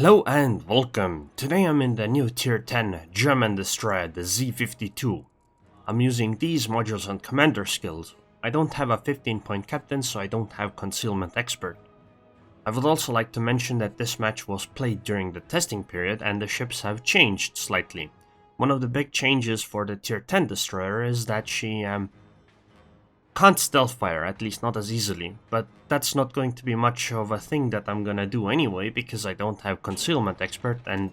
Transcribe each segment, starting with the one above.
Hello and welcome. Today I'm in the new tier 10 German destroyer, the Z-52. I'm using these modules on commander skills. I don't have a 15-point captain, so I don't have concealment expert. I would also like to mention that this match was played during the testing period and the ships have changed slightly. One of the big changes for the tier 10 destroyer is that she can't stealth fire, at least not as easily, but that's not going to be much of a thing that I'm gonna do anyway because I don't have concealment expert, and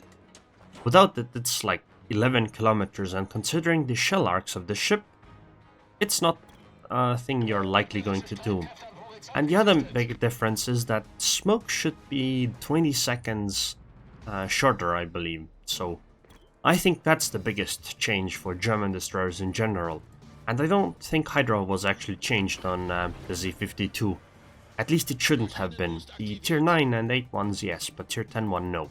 without it it's like 11 kilometers, and considering the shell arcs of the ship, it's not a thing you're likely going to do. And the other big difference is that smoke should be 20 seconds shorter, I believe, so I think that's the biggest change for German destroyers in general. And I don't think Hydra was actually changed on the Z-52. At least it shouldn't have been. The tier 9 and 8 ones, yes, but tier 10 one, no.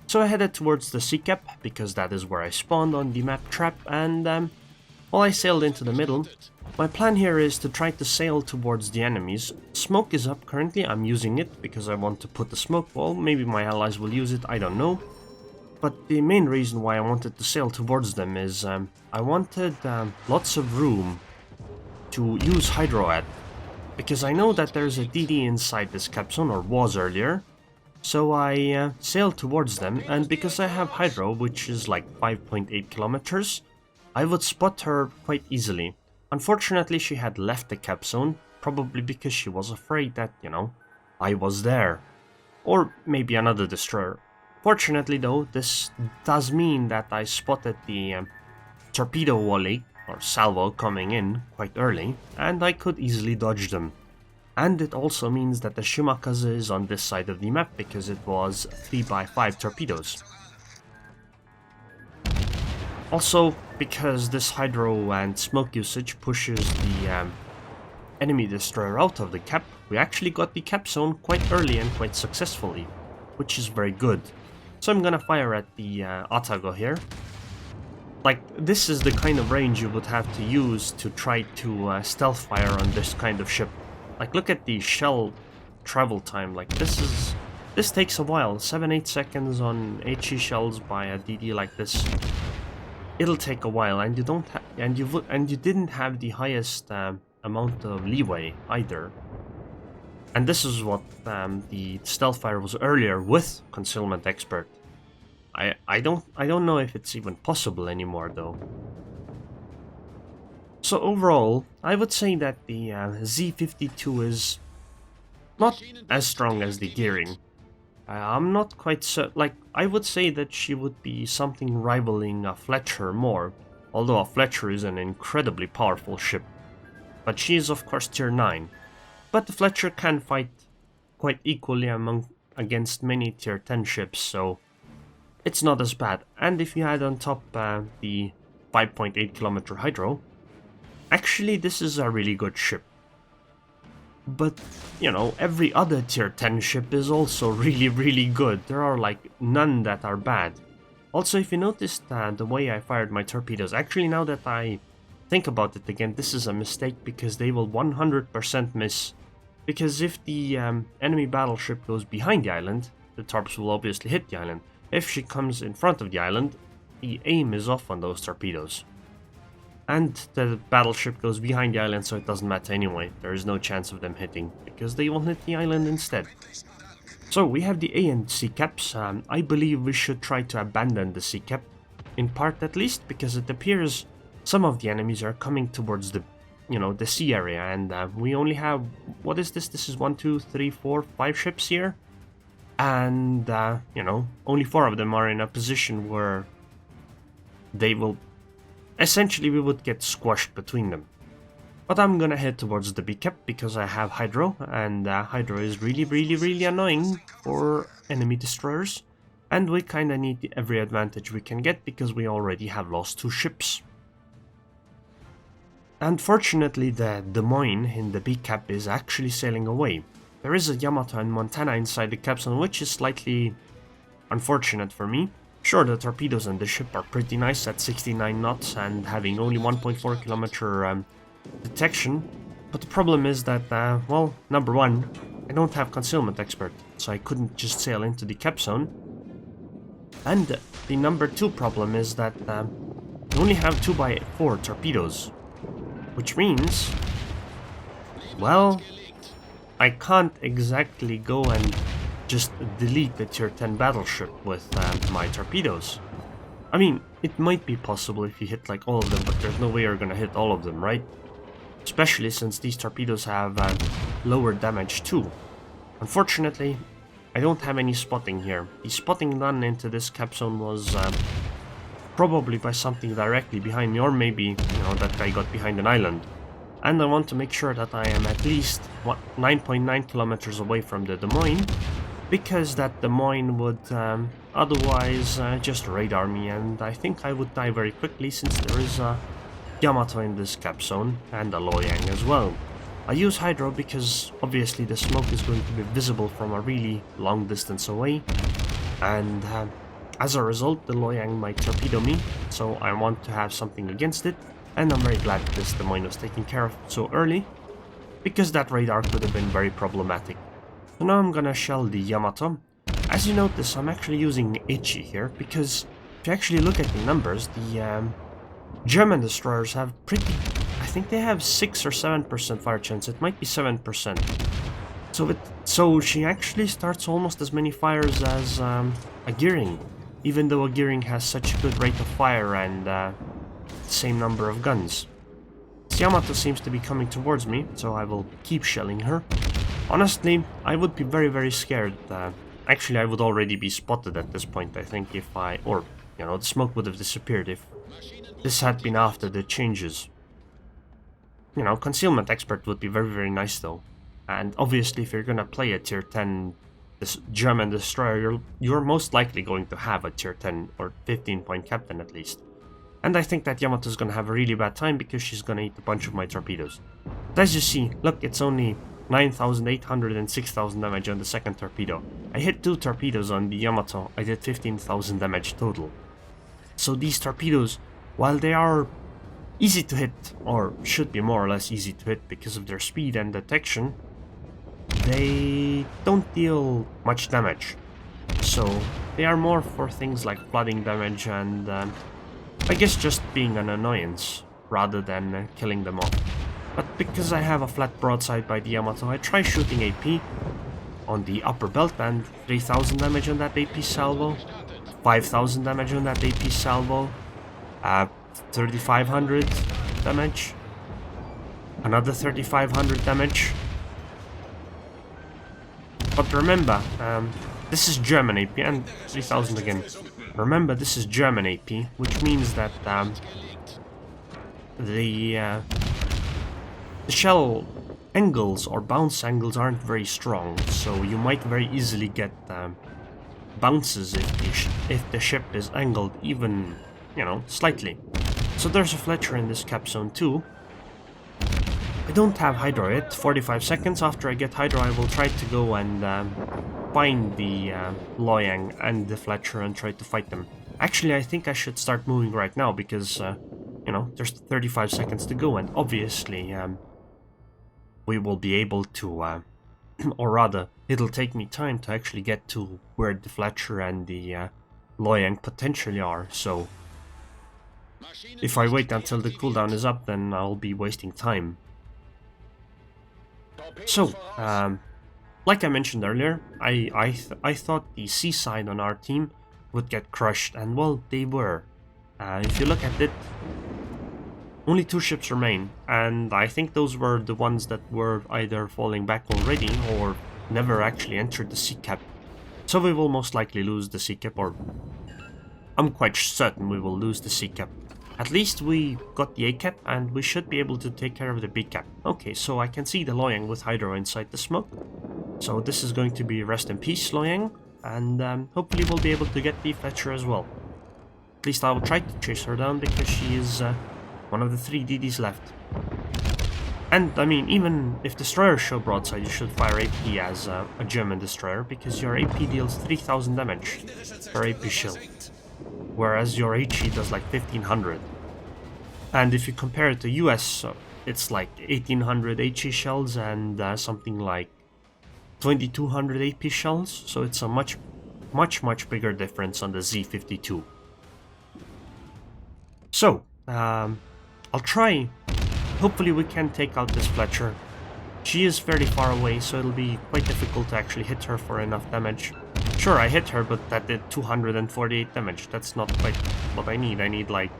So I headed towards the sea cap, because that is where I spawned on the map trap, and well, I sailed into the middle. My plan here is to try to sail towards the enemies. Smoke is up currently, I'm using it because I want to put the smoke wall. Maybe my allies will use it, I don't know. But the main reason why I wanted to sail towards them is I wanted lots of room to use Hydro at, because I know that there's a DD inside this capsule, or was earlier, so I sailed towards them, and because I have Hydro, which is like 5.8 kilometers, I would spot her quite easily. Unfortunately, she had left the cap zone, probably because she was afraid that, I was there. Or maybe another destroyer. Fortunately though, this does mean that I spotted the torpedo volley or salvo coming in quite early, and I could easily dodge them. And it also means that the Shimakaze is on this side of the map because it was 3x5 torpedoes. Also, because this hydro and smoke usage pushes the enemy destroyer out of the cap, we actually got the cap zone quite early and quite successfully, which is very good. So I'm gonna fire at the Atago here. Like, this is the kind of range you would have to use to try to stealth fire on this kind of ship. Like, look at the shell travel time. Like, this takes a while. 7-8 seconds on HE shells by a DD like this. It'll take a while, and you didn't have the highest amount of leeway either. And this is what the stealth fire was earlier with concealment expert. I don't know if it's even possible anymore though. So overall, I would say that the Z-52 is not as strong as the gearing. I'm not quite certain. Like, I would say that she would be something rivaling a Fletcher more, although a Fletcher is an incredibly powerful ship. But she is of course tier 9. But the Fletcher can fight quite equally against many tier 10 ships, so it's not as bad. And if you add on top the 5.8 kilometer Hydro, actually this is a really good ship. But, every other tier 10 ship is also really good. There are like none that are bad. Also, if you noticed the way I fired my torpedoes, actually now that I think about it again, this is a mistake because they will 100% miss. Because if the enemy battleship goes behind the island, the torps will obviously hit the island. If she comes in front of the island, the aim is off on those torpedoes. And the battleship goes behind the island, so it doesn't matter anyway. There is no chance of them hitting, because they will hit the island instead. So we have the A and C caps. I believe we should try to abandon the C cap, in part at least, because it appears some of the enemies are coming towards the the sea area, and we only have, what is this? This is 1, 2, 3, 4, 5 ships here, and only 4 of them are in a position where they will, essentially we would get squashed between them. But I'm gonna head towards the B cap because I have Hydro, and Hydro is really annoying for enemy destroyers, and we kinda need every advantage we can get because we already have lost 2 ships. Unfortunately, the Des Moines in the B cap is actually sailing away. There is a Yamato and Montana inside the capsule, which is slightly unfortunate for me. Sure, the torpedoes on the ship are pretty nice at 69 knots and having only 1.4 kilometer detection, but the problem is that, number one, I don't have concealment expert, so I couldn't just sail into the cap zone. And the number 2 problem is that you only have 2x4 torpedoes, which means, well, I can't exactly go and just delete the tier 10 battleship with my torpedoes. I mean, it might be possible if you hit like all of them, but there's no way you're gonna hit all of them, right? Especially since these torpedoes have lower damage too. Unfortunately, I don't have any spotting here. The spotting done into this cap zone was probably by something directly behind me, or maybe, you know, that guy got behind an island. And I want to make sure that I am at least 9.9 kilometers away from the Des Moines, because that Des Moines would otherwise just radar me, and I think I would die very quickly since there is a Yamato in this cap zone, and a Loyang as well. I use Hydro because obviously the smoke is going to be visible from a really long distance away, and as a result the Loyang might torpedo me, so I want to have something against it, and I'm very glad that this Des Moines was taken care of so early, because that radar could have been very problematic. So now I'm gonna shell the Yamato. As you notice, I'm actually using HE here, because if you actually look at the numbers, the German destroyers have pretty... I think they have 6 or 7% fire chance, it might be 7%. So she actually starts almost as many fires as a Gearing, even though a Gearing has such a good rate of fire and the same number of guns. This Yamato seems to be coming towards me, so I will keep shelling her. Honestly, I would be very scared. Actually, I would already be spotted at this point, I think, if I... or, you know, the smoke would have disappeared if this had been after the changes. You know, Concealment Expert would be very nice though. And obviously, if you're gonna play a tier 10 German destroyer, you're most likely going to have a tier 10 or 15 point captain at least. And I think that Yamato's gonna have a really bad time because she's gonna eat a bunch of my torpedoes. But as you see, look, it's only 9,800 and 6,000 damage on the second torpedo. I hit 2 torpedoes on the Yamato, I did 15,000 damage total. So these torpedoes, while they are easy to hit, or should be more or less easy to hit because of their speed and detection, they don't deal much damage. So they are more for things like flooding damage and I guess just being an annoyance rather than killing them off. But because I have a flat broadside by the Yamato, I try shooting AP on the upper belt and 3,000 damage on that AP salvo, 5,000 damage on that AP salvo, 3,500 damage, another 3,500 damage. But remember, this is German AP, and 3,000 again. Remember, this is German AP, which means that the shell angles or bounce angles aren't very strong, so you might very easily get bounces if the ship is angled even, you know, slightly. So there's a Fletcher in this cap zone too. I don't have Hydro yet. 45 seconds after I get Hydro, I will try to go and find the Loyang and the Fletcher and try to fight them. Actually, I think I should start moving right now because, you know, there's 35 seconds to go, and obviously we will be able to, or rather, it'll take me time to actually get to where the Fletcher and the Loyang potentially are, so if I wait until the cooldown is up, then I'll be wasting time. So, like I mentioned earlier, I thought the seaside on our team would get crushed, and well, they were. If you look at it, only 2 ships remain, and I think those were the ones that were either falling back already or never actually entered the sea cap. So we will most likely lose the sea cap, or I'm quite certain we will lose the sea cap. At least we got the A cap, and we should be able to take care of the B cap. Okay, so I can see the Loyang with Hydro inside the smoke. So this is going to be rest in peace, Loyang, and hopefully we'll be able to get the Fletcher as well. At least I will try to chase her down because she is one of the 3 DDs left. And I mean, even if destroyers show broadside, you should fire AP as a German destroyer because your AP deals 3,000 damage per AP shell, whereas your HE does like 1,500. And if you compare it to US, it's like 1,800 HE shells and something like 2,200 AP shells, so it's a much much bigger difference on the Z-52. So, I'll try. Hopefully we can take out this Fletcher. She is fairly far away, so it'll be quite difficult to actually hit her for enough damage. Sure, I hit her, but that did 248 damage. That's not quite what I need. I need like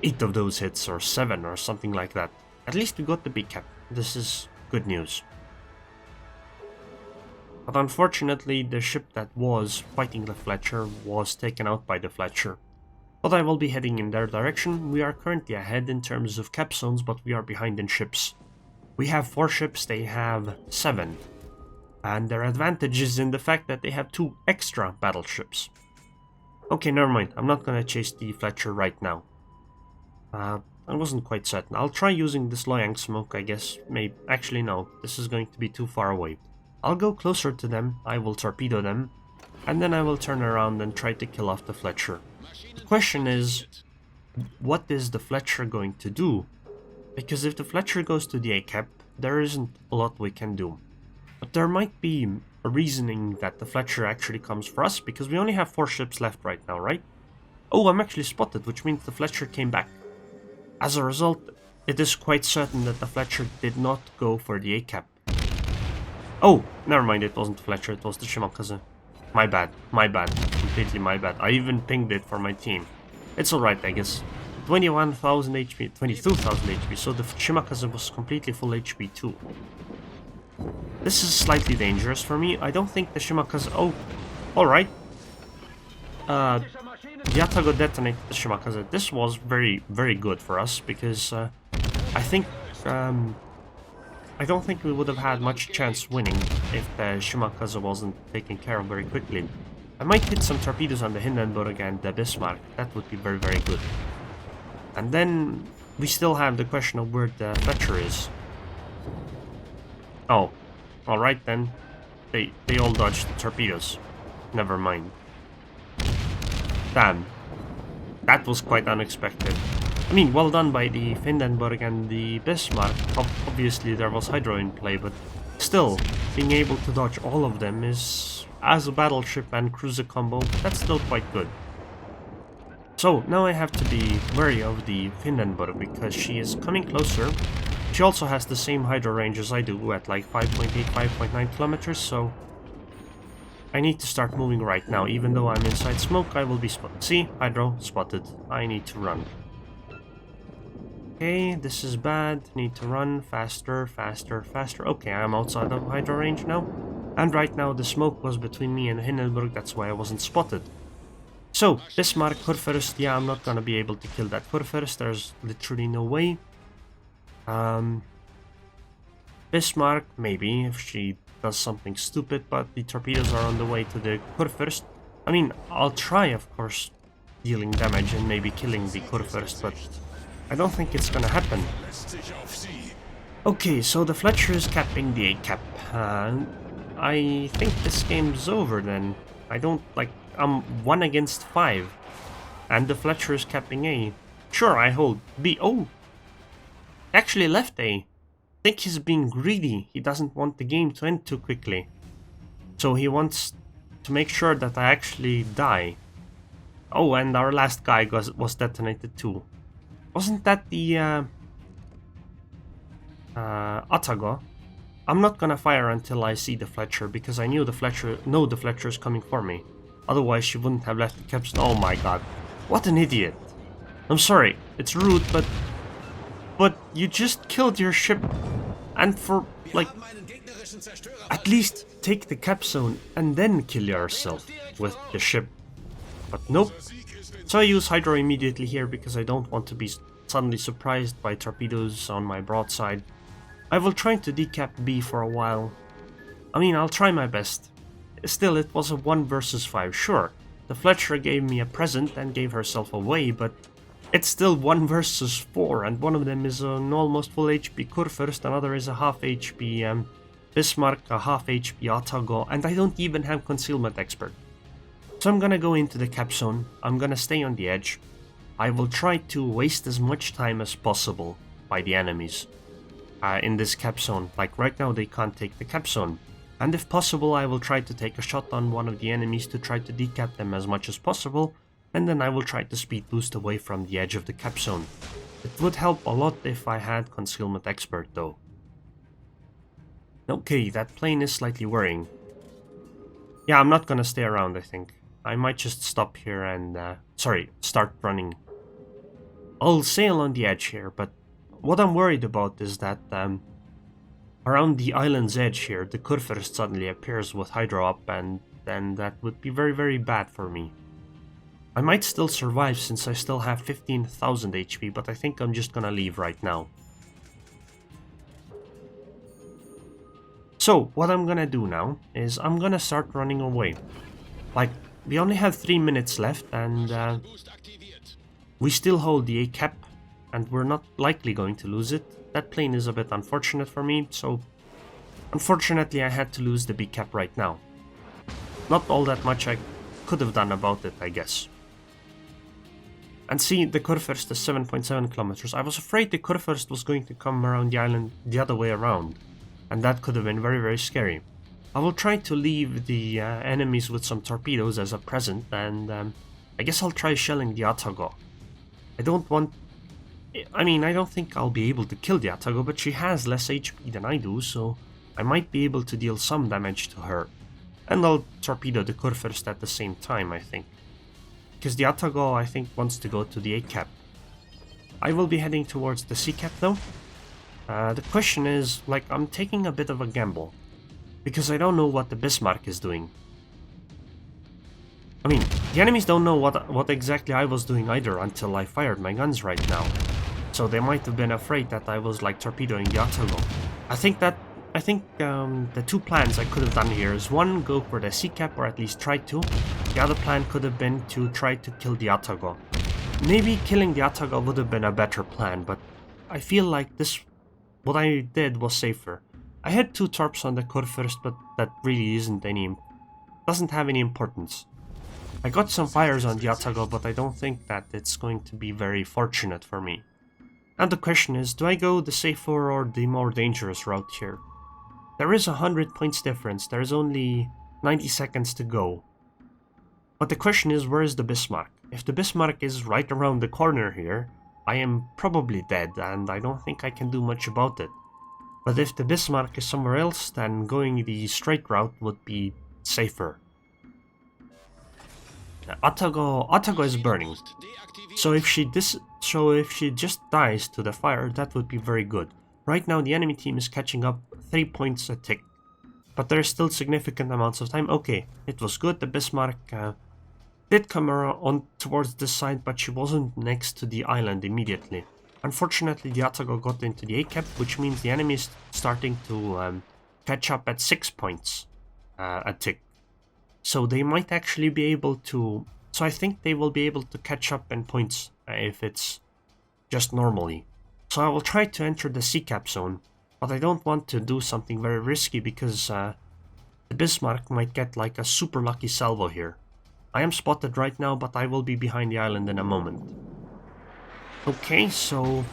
8 of those hits, or 7, or something like that. At least we got the B cap. This is good news. But unfortunately, the ship that was fighting the Fletcher was taken out by the Fletcher. But I will be heading in their direction. We are currently ahead in terms of cap zones, but we are behind in ships. We have 4 ships, they have 7. And their advantage is in the fact that they have 2 extra battleships. Okay, never mind. I'm not gonna chase the Fletcher right now. I wasn't quite certain. I'll try using this Loyang smoke, I guess. Maybe. Actually, no. This is going to be too far away. I'll go closer to them, I will torpedo them, and then I will turn around and try to kill off the Fletcher. The question is, what is the Fletcher going to do? Because if the Fletcher goes to the A cap, there isn't a lot we can do. But there might be a reasoning that the Fletcher actually comes for us, because we only have 4 ships left right now, right? Oh, I'm actually spotted, which means the Fletcher came back. As a result, it is quite certain that the Fletcher did not go for the A cap. Oh, never mind, it wasn't the Fletcher, it was the Shimakaze. My bad, completely my bad. I even pinged it for my team. It's alright, I guess. 21,000 HP, 22,000 HP, so the Shimakaze was completely full HP too. This is slightly dangerous for me. I don't think the Shimakaze... Oh, alright. The Atago detonated the Shimakaze. This was very good for us, because I think... I don't think we would have had much chance winning if the Shimakaze wasn't taken care of very quickly. I might hit some torpedoes on the Hindenburg and the Bismarck. That would be very good. And then we still have the question of where the Fletcher is. Oh, alright then. They all dodged the torpedoes. Never mind. Damn. That was quite unexpected. I mean, well done by the Hindenburg and the Bismarck. Obviously there was Hydro in play, but still, being able to dodge all of them is, as a battleship and cruiser combo, that's still quite good. So, now I have to be wary of the Hindenburg, because she is coming closer. She also has the same hydro range as I do, at like 5.8, 5.9 kilometers, so... I need to start moving right now. Even though I'm inside smoke, I will be spotted. See? Hydro, spotted. I need to run. Okay, this is bad. Need to run faster. Okay, I'm outside of hydro range now. And right now the smoke was between me and Hindenburg, that's why I wasn't spotted. So, Bismarck, Kurfürst, yeah, I'm not gonna be able to kill that Kurfürst, there's literally no way. Bismarck, maybe, if she does something stupid, but the torpedoes are on the way to the Kurfürst. I mean, I'll try, of course, dealing damage and maybe killing the Kurfürst, but I don't think it's gonna happen. Okay, so the Fletcher is capping the A cap. I think this game's over then. I don't, like, I'm 1 against 5. And the Fletcher is capping A. Sure, I hold B. Oh! Actually left A. I think he's being greedy. He doesn't want the game to end too quickly. So he wants to make sure that I actually die. Oh, and our last guy was detonated too. Wasn't that the Atago? I'm not gonna fire until I see the Fletcher, because I knew the Fletcher is coming for me. Otherwise she wouldn't have left the caps. Oh my god. What an idiot. I'm sorry, it's rude, but you just killed your ship, and for, like, at least take the cap zone and then kill yourself with the ship. But nope. So I use Hydro immediately here because I don't want to be suddenly surprised by torpedoes on my broadside. I will try to decap B for a while. I mean, I'll try my best. Still, it was a 1 versus 5, sure. The Fletcher gave me a present and gave herself away, but it's still 1 versus 4, and one of them is an almost full HP Kurfürst, another is a half HP Bismarck, a half HP Atago, and I don't even have Concealment Expert. So I'm gonna go into the cap zone, I'm gonna stay on the edge. I will try to waste as much time as possible by the enemies in this cap zone. Like right now they can't take the cap zone. And if possible, I will try to take a shot on one of the enemies to try to decap them as much as possible, and then I will try to speed boost away from the edge of the cap zone. It would help a lot if I had Concealment Expert though. Okay, that plane is slightly worrying. Yeah, I'm not gonna stay around, I think. I might just stop here and, start running. I'll sail on the edge here, but what I'm worried about is that, around the island's edge here, the Kurfürst suddenly appears with Hydro up, and then that would be very, very bad for me. I might still survive since I still have 15,000 HP, but I think I'm just gonna leave right now. So, what I'm gonna do now is I'm gonna start running away. Like, we only have 3 minutes left, and we still hold the A cap, and we're not likely going to lose it. That plane is a bit unfortunate for me, so unfortunately I had to lose the B cap right now. Not all that much I could have done about it, I guess. And see, the Kurfürst is 7.7 kilometers. I was afraid the Kurfürst was going to come around the island the other way around, and that could have been very, very scary. I will try to leave the enemies with some torpedoes as a present, and I guess I'll try shelling the Atago. I don't think I'll be able to kill the Atago, but she has less HP than I do, so I might be able to deal some damage to her. And I'll torpedo the Kurfürst at the same time, I think. Because the Atago, I think, wants to go to the A cap. I will be heading towards the C cap, though. The question is, like, I'm taking a bit of a gamble. Because I don't know what the Bismarck is doing. I mean, the enemies don't know what exactly I was doing either until I fired my guns right now. So they might have been afraid that I was, like, torpedoing the Atago. I think the two plans I could have done here is one, go for the C cap, or at least try to. The other plan could have been to try to kill the Atago. Maybe killing the Atago would have been a better plan, but I feel like what I did was safer. I had 2 torps on the Kurfürst, but that really doesn't have any importance. I got some fires on the Atago, but I don't think that it's going to be very fortunate for me. And the question is, do I go the safer or the more dangerous route here? There is 100 points difference, there is only 90 seconds to go. But the question is, where is the Bismarck? If the Bismarck is right around the corner here, I am probably dead, and I don't think I can do much about it. But if the Bismarck is somewhere else, then going the straight route would be safer. Atago is burning, so if she just dies to the fire, that would be very good. Right now the enemy team is catching up 3 points a tick, but there is still significant amounts of time. Okay, it was good. The Bismarck did come around towards this side, but she wasn't next to the island immediately. Unfortunately, the Atago got into the A cap, which means the enemy is starting to catch up at 6 points a tick. So they might actually be able to... So I think they will be able to catch up in points if it's just normally. So I will try to enter the C cap zone, but I don't want to do something very risky because the Bismarck might get like a super lucky salvo here. I am spotted right now, but I will be behind the island in a moment. Okay, so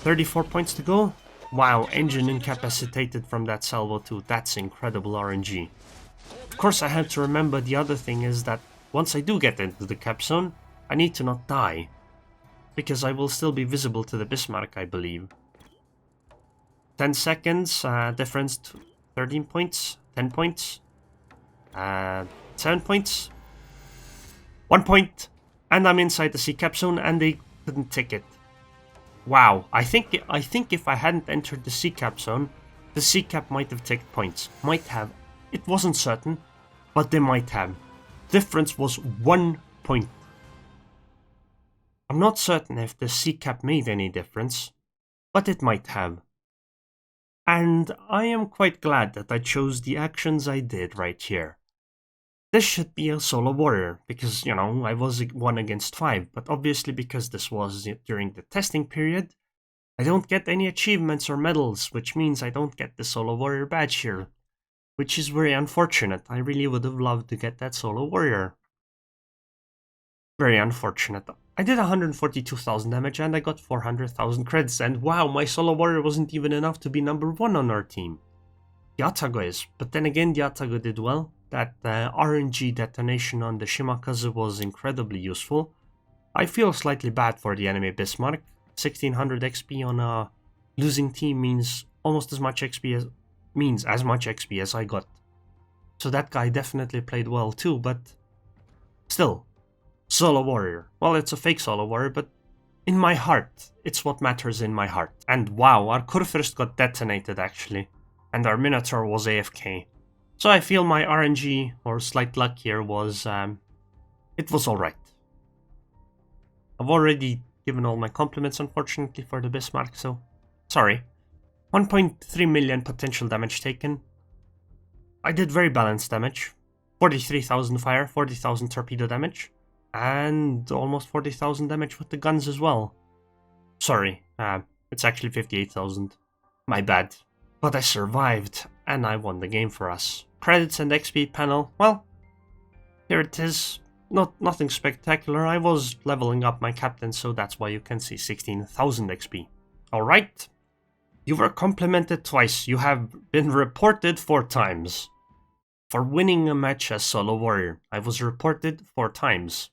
34 points to go. Wow, engine incapacitated from that salvo too. That's incredible RNG. Of course, I have to remember the other thing is that once I do get into the cap zone, I need to not die. Because I will still be visible to the Bismarck, I believe. 10 seconds, difference to 13 points, 10 points, 7 points, 1 point, and I'm inside the C cap zone, and they couldn't tick it. Wow, I think if I hadn't entered the C cap zone, the C cap might have ticked points. Might have. It wasn't certain, but they might have. Difference was 1 point. I'm not certain if the C cap made any difference, but it might have. And I am quite glad that I chose the actions I did right here. This should be a solo warrior, because, you know, I was 1 against 5, but obviously because this was during the testing period, I don't get any achievements or medals, which means I don't get the solo warrior badge here, which is very unfortunate. I really would have loved to get that solo warrior. Very unfortunate. I did 142,000 damage and I got 400,000 credits, and wow, my solo warrior wasn't even enough to be number 1 on our team. Yatago is, but then again Yatago did well. That RNG detonation on the Shimakazu was incredibly useful. I feel slightly bad for the enemy Bismarck. 1600 XP on a losing team means almost as much XP as I got. So that guy definitely played well too, but still, solo warrior. Well, it's a fake solo warrior, but in my heart, it's what matters in my heart. And wow, our Kurfürst got detonated actually, and our Minotaur was AFK. So I feel my RNG or slight luck here was, it was alright. I've already given all my compliments, unfortunately, for the Bismarck, so sorry. 1.3 million potential damage taken. I did very balanced damage. 43,000 fire, 40,000 torpedo damage, and almost 40,000 damage with the guns as well. Sorry, it's actually 58,000. My bad. But I survived, and I won the game for us. Credits and XP panel, well, here it is. Nothing spectacular. I was leveling up my captain, so that's why you can see 16,000 XP. Alright. You were complimented twice. You have been reported 4 times. For winning a match as solo warrior, I was reported 4 times.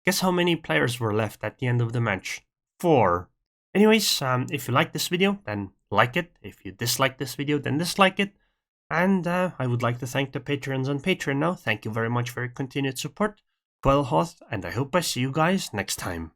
Guess how many players were left at the end of the match? 4. Anyways, if you like this video, then like it. If you dislike this video, then dislike it. And I would like to thank the patrons on Patreon now. Thank you very much for your continued support. Well, Hoth, and I hope I see you guys next time.